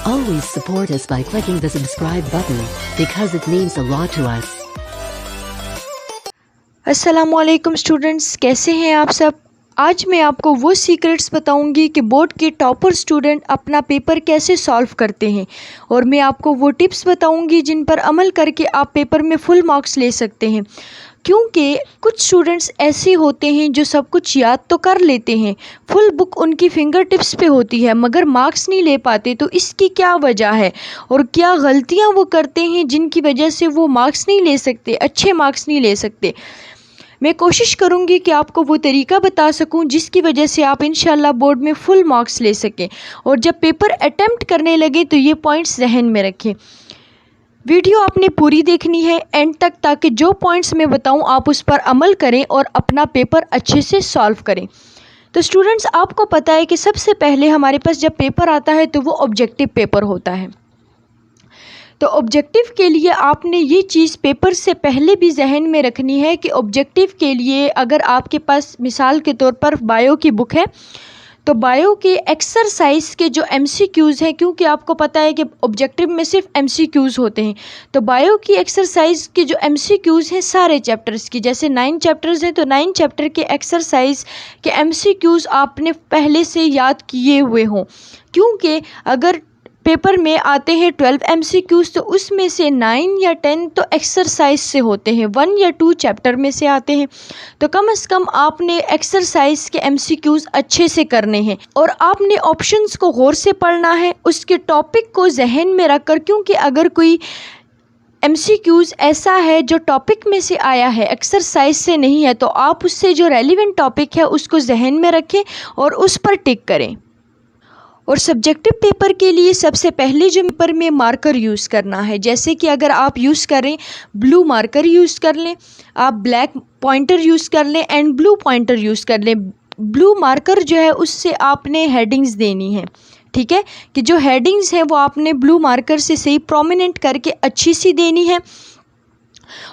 Always support us by clicking the subscribe button because it means a lot to us. अस्सलामुअलैकुम students, कैसे हैं आप सब। आज मैं आपको वो सीक्रेट्स बताऊंगी कि बोर्ड के टॉपर स्टूडेंट अपना पेपर कैसे सॉल्व करते हैं, और मैं आपको वो टिप्स बताऊंगी जिन पर अमल करके आप पेपर में फुल मार्क्स ले सकते हैं। क्योंकि कुछ स्टूडेंट्स ऐसे होते हैं जो सब कुछ याद तो कर लेते हैं, फुल बुक उनकी फिंगर टिप्स पे होती है, मगर मार्क्स नहीं ले पाते। तो इसकी क्या वजह है और क्या गलतियां वो करते हैं जिनकी वजह से वो मार्क्स नहीं ले सकते, अच्छे मार्क्स नहीं ले सकते। मैं कोशिश करूंगी कि आपको वो तरीका बता सकूं जिसकी वजह से आप इंशाल्लाह बोर्ड में फुल मार्क्स ले सकें। और जब पेपर अटेम्प्ट करने लगे तो ये पॉइंट्स जहन में रखें। वीडियो आपने पूरी देखनी है एंड तक, ताकि जो पॉइंट्स मैं बताऊं आप उस पर अमल करें और अपना पेपर अच्छे से सॉल्व करें। तो स्टूडेंट्स, आपको पता है कि सबसे पहले हमारे पास जब पेपर आता है तो वो ऑब्जेक्टिव पेपर होता है। तो ऑब्जेक्टिव के लिए आपने ये चीज़ पेपर से पहले भी जहन में रखनी है कि ऑब्जेक्टिव के लिए अगर आपके पास मिसाल के तौर पर बायो की बुक है तो बायो के एक्सरसाइज के जो एमसीक्यूज़ हैं, क्योंकि आपको पता है कि ऑब्जेक्टिव में सिर्फ एमसीक्यूज़ होते हैं, तो बायो की एक्सरसाइज के जो एमसीक्यूज़ हैं सारे चैप्टर्स की, जैसे 9 चैप्टर्स हैं तो 9 चैप्टर के एक्सरसाइज के एमसीक्यूज़ आपने पहले से याद किए हुए हों। क्योंकि अगर पेपर में आते हैं 12 एमसीक्यूज़ तो उसमें से 9 या 10 तो एक्सरसाइज से होते हैं, 1 या 2 चैप्टर में से आते हैं। तो कम से कम आपने एक्सरसाइज के एमसीक्यूज़ अच्छे से करने हैं और आपने ऑप्शंस को गौर से पढ़ना है, उसके टॉपिक को जहन में रखकर। क्योंकि अगर कोई एमसीक्यूज़ ऐसा है जो टॉपिक में से आया है, एक्सरसाइज से नहीं है, तो आप उससे जो रेलिवेंट टॉपिक है उसको जहन में रखें और उस पर टिक करें। और सब्जेक्टिव पेपर के लिए सबसे पहले जो पेपर में मार्कर यूज़ करना है, जैसे कि अगर आप यूज़ करें ब्लू मार्कर यूज़ कर लें, आप ब्लैक पॉइंटर यूज़ कर लें एंड ब्लू पॉइंटर यूज़ कर लें। ब्लू मार्कर जो है उससे आपने हेडिंग्स देनी है, ठीक है, कि जो हेडिंग्स हैं वो आपने ब्लू मार्कर से सही प्रोमिनेंट करके अच्छी सी देनी है।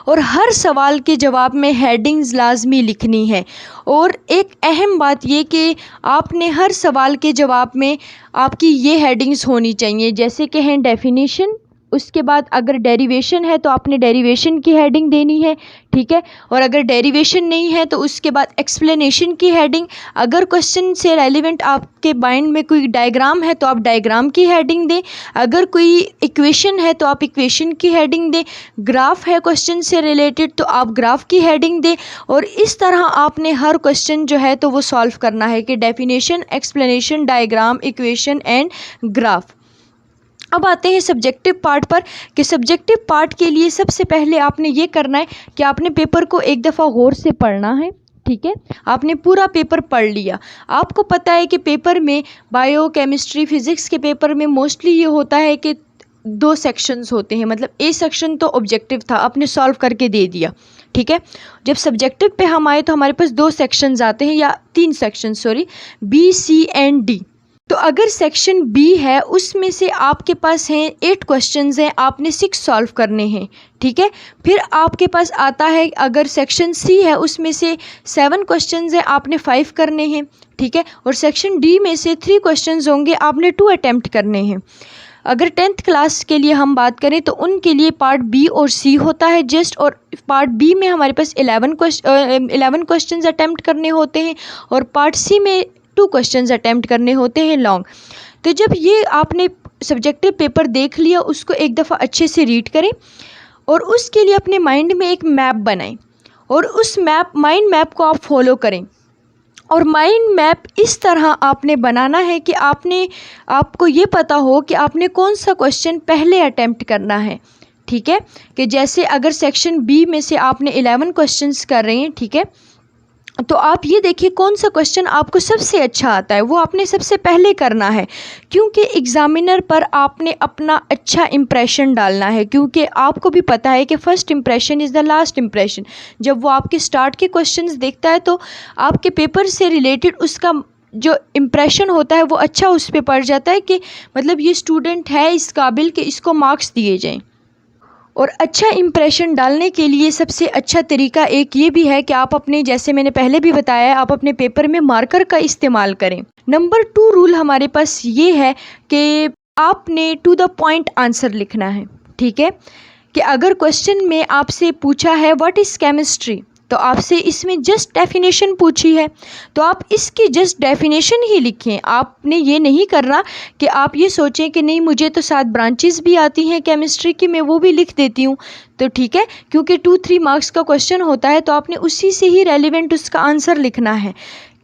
और हर सवाल के जवाब में हेडिंग्स लाजमी लिखनी है। और एक अहम बात ये कि आपने हर सवाल के जवाब में आपकी ये हेडिंग्स होनी चाहिए, जैसे कि हैं डेफिनेशन, उसके बाद अगर डेरिवेशन है तो आपने डेरिवेशन की हेडिंग देनी है, ठीक है। और अगर डेरिवेशन नहीं है तो उसके बाद एक्सप्लेनेशन की हेडिंग। अगर क्वेश्चन से रेलिवेंट आपके माइंड में कोई डायग्राम है तो आप डायग्राम की हेडिंग दें, अगर कोई इक्वेशन है तो आप इक्वेशन की हेडिंग दें, ग्राफ है क्वेश्चन से रिलेटेड तो आप ग्राफ की हेडिंग दें। और इस तरह आपने हर क्वेश्चन जो है तो वो सॉल्व करना है कि definition, explanation, diagram, equation and graph. अब आते हैं सब्जेक्टिव पार्ट पर कि सब्जेक्टिव पार्ट के लिए सबसे पहले आपने ये करना है कि आपने पेपर को एक दफ़ा गौर से पढ़ना है, ठीक है। आपने पूरा पेपर पढ़ लिया। आपको पता है कि पेपर में बायो, केमिस्ट्री, फिज़िक्स के पेपर में मोस्टली ये होता है कि 2 सेक्शंस होते हैं, मतलब ए सेक्शन तो ऑब्जेक्टिव था, आपने सॉल्व करके दे दिया, ठीक है। जब सब्जेक्टिव पे हम आए तो हमारे पास 2 सेक्शंस आते हैं, या 3 section, sorry, B, C and D. तो अगर सेक्शन बी है उसमें से आपके पास हैं 8 क्वेश्चंस हैं, आपने 6 सॉल्व करने हैं, ठीक है। फिर आपके पास आता है अगर सेक्शन सी है उसमें से 7 क्वेश्चंस हैं, आपने 5 करने हैं, ठीक है। और सेक्शन डी में से 3 क्वेश्चंस होंगे, आपने 2 अटैम्प्ट करने हैं। अगर 10th क्लास के लिए हम बात करें तो उनके लिए पार्ट बी और सी होता है जस्ट, और पार्ट बी में हमारे पास 11 क्वेश्चंस अटैम्प्ट करने होते हैं और पार्ट सी में 2 क्वेश्चंस अटैम्प्ट करने होते हैं लॉन्ग। तो जब ये आपने सब्जेक्टिव पेपर देख लिया, उसको एक दफ़ा अच्छे से रीड करें और उसके लिए अपने माइंड में एक मैप बनाएं और उस माइंड मैप को आप फॉलो करें। और माइंड मैप इस तरह आपने बनाना है कि आपको ये पता हो कि आपने कौन सा क्वेश्चन पहले अटैम्प्ट करना है, ठीक है। कि जैसे अगर सेक्शन बी में से आपने 11 क्वेश्चंस कर रहे हैं, ठीक है, तो आप ये देखिए कौन सा क्वेश्चन आपको सबसे अच्छा आता है, वो आपने सबसे पहले करना है। क्योंकि एग्ज़ामिनर पर आपने अपना अच्छा इम्प्रेशन डालना है, क्योंकि आपको भी पता है कि first impression is the last impression. जब वो आपके स्टार्ट के क्वेश्चंस देखता है तो आपके पेपर से रिलेटेड उसका जो इम्प्रेशन होता है वो अच्छा उस पर पड़ जाता है कि मतलब ये स्टूडेंट है इस काबिल कि इसको मार्क्स दिए जाएँ। और अच्छा इम्प्रेशन डालने के लिए सबसे अच्छा तरीका एक ये भी है कि आप अपने, जैसे मैंने पहले भी बताया, आप अपने पेपर में मार्कर का इस्तेमाल करें। नंबर 2 रूल हमारे पास ये है कि आपने टू द पॉइंट आंसर लिखना है। ठीक है, कि अगर क्वेश्चन में आपसे पूछा है व्हाट इज़ केमिस्ट्री, तो आपसे इसमें जस्ट डेफिनेशन पूछी है तो आप इसकी जस्ट डेफिनेशन ही लिखें। आपने ये नहीं करना कि आप ये सोचें कि नहीं मुझे तो 7 ब्रांचेस भी आती हैं केमिस्ट्री की, मैं वो भी लिख देती हूँ। तो ठीक है, क्योंकि 2-3 मार्क्स का क्वेश्चन होता है तो आपने उसी से ही रेलिवेंट उसका आंसर लिखना है,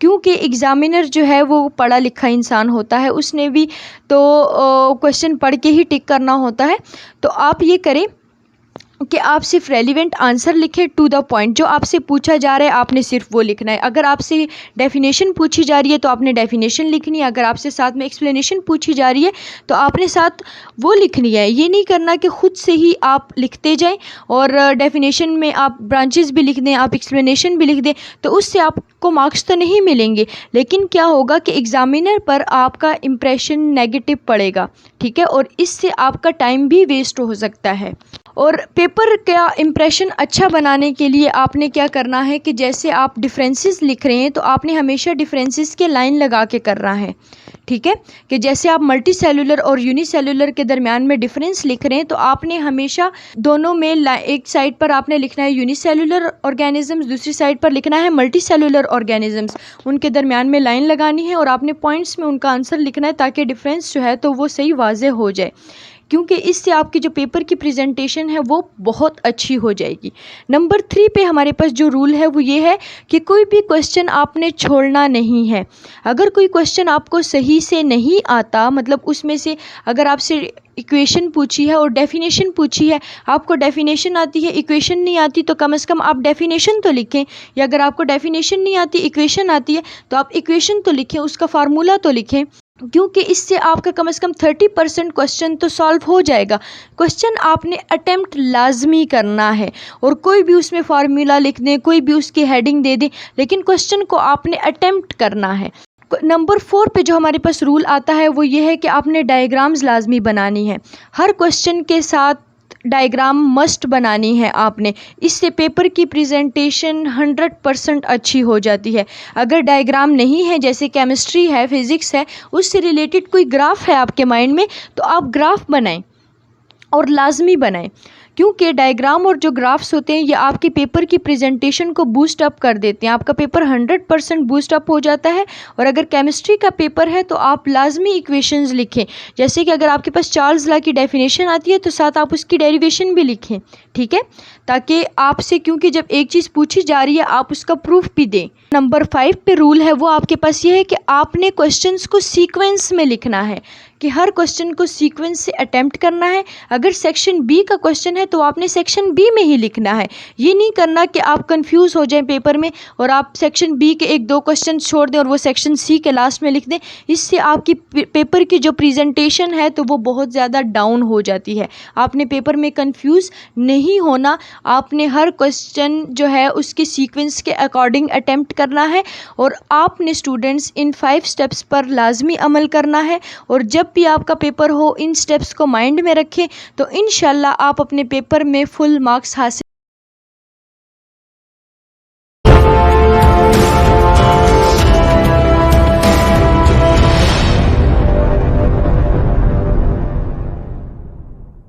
क्योंकि एग्ज़ामिनर जो है वो पढ़ा लिखा इंसान होता है, उसने भी तो क्वेश्चन पढ़ के ही टिक करना होता है। तो आप ये करें कि आप सिर्फ रेलिवेंट आंसर लिखें, टू द पॉइंट, जो आपसे पूछा जा रहा है आपने सिर्फ वो लिखना है। अगर आपसे डेफिनेशन पूछी जा रही है तो आपने डेफिनेशन लिखनी है, अगर आपसे साथ में एक्सप्लेनेशन पूछी जा रही है तो आपने साथ वो लिखनी है। ये नहीं करना कि ख़ुद से ही आप लिखते जाएं और डेफिनेशन में आप ब्रांचेस भी लिख दें, आप एक्सप्लेनेशन भी लिख दें, तो उससे आपको मार्क्स तो नहीं मिलेंगे, लेकिन क्या होगा कि एग्ज़ामिनर पर आपका इम्प्रेशन नेगेटिव पड़ेगा। ठीक है, और इससे आपका टाइम भी वेस्ट हो सकता है। और पेपर का इम्प्रेशन अच्छा बनाने के लिए आपने क्या करना है कि जैसे आप डिफरेंसेस लिख रहे हैं तो आपने हमेशा डिफरेंसेस के लाइन लगा के करना है। ठीक है, कि जैसे आप मल्टी सेलुलर और यूनिसेलुलर के दरमियान में डिफरेंस लिख रहे हैं तो आपने हमेशा दोनों में एक साइड पर आपने लिखना है यूनिसेलुलर ऑर्गेनिजम्स, दूसरी साइड पर लिखना है मल्टी सेलुलर ऑर्गेनिजम्स। उनके दरमियान में लाइन लगानी है और आपने पॉइंट्स में उनका आंसर लिखना है ताकि डिफरेंस जो है तो वो सही वाज़ेह हो जाए, क्योंकि इससे आपकी जो पेपर की प्रेजेंटेशन है वो बहुत अच्छी हो जाएगी। नंबर 3 पे हमारे पास जो रूल है वो ये है कि कोई भी क्वेश्चन आपने छोड़ना नहीं है। अगर कोई क्वेश्चन आपको सही से नहीं आता, मतलब उसमें से अगर आपसे इक्वेशन पूछी है और डेफिनेशन पूछी है, आपको डेफिनेशन आती है इक्वेशन नहीं आती, तो कम से कम आप डेफिनेशन तो लिखें, या अगर आपको डेफिनेशन नहीं आती इक्वेशन आती है तो आप इक्वेशन तो लिखें, उसका फार्मूला तो लिखें, क्योंकि इससे आपका कम से कम 30% क्वेश्चन तो सॉल्व हो जाएगा। क्वेश्चन आपने अटेम्प्ट लाजमी करना है, और कोई भी उसमें फार्मूला लिख दें, कोई भी उसकी हेडिंग दे दें, लेकिन क्वेश्चन को आपने अटेम्प्ट करना है। नंबर 4 पे जो हमारे पास रूल आता है वो ये है कि आपने डायग्राम्स लाजमी बनानी है। हर क्वेश्चन के साथ डायग्राम मस्ट बनानी है आपने, इससे पेपर की प्रेजेंटेशन 100% अच्छी हो जाती है। अगर डायग्राम नहीं है, जैसे केमिस्ट्री है, फिज़िक्स है, उससे रिलेटेड कोई ग्राफ है आपके माइंड में, तो आप ग्राफ बनाएं और लाजमी बनाएं, क्योंकि डायग्राम और जो ग्राफ्स होते हैं ये आपके पेपर की प्रेजेंटेशन को बूस्ट अप कर देते हैं। आपका पेपर 100% बूस्ट अप हो जाता है। और अगर केमिस्ट्री का पेपर है तो आप लाजमी इक्वेशंस लिखें, जैसे कि अगर आपके पास चार्ल्स लॉ की डेफिनेशन आती है तो साथ आप उसकी डेरिवेशन भी लिखें। ठीक है, ताकि आपसे, क्योंकि जब एक चीज़ पूछी जा रही है आप उसका प्रूफ भी दें। नंबर 5 पे रूल है वो आपके पास ये है कि आपने क्वेश्चंस को सीक्वेंस में लिखना है, कि हर क्वेश्चन को सीक्वेंस से अटेम्प्ट करना है। अगर सेक्शन बी का क्वेश्चन है तो आपने सेक्शन बी में ही लिखना है। ये नहीं करना कि आप कंफ्यूज हो जाएं पेपर में और आप सेक्शन बी के 1-2 क्वेश्चन छोड़ दें और वो सेक्शन सी के लास्ट में लिख दें। इससे आपकी पेपर की जो प्रेजेंटेशन है तो वो बहुत ज़्यादा डाउन हो जाती है। आपने पेपर में कंफ्यूज नहीं होना, आपने हर क्वेश्चन जो है उसके सीक्वेंस के अकॉर्डिंग अटेम्प्ट करना है, और आपने स्टूडेंट्स इन 5 स्टेप्स पर लाजमी अमल करना है। और जब भी आपका पेपर हो इन स्टेप्स को माइंड में रखें, तो इंशाल्लाह आप अपने पेपर में फुल मार्क्स हासिल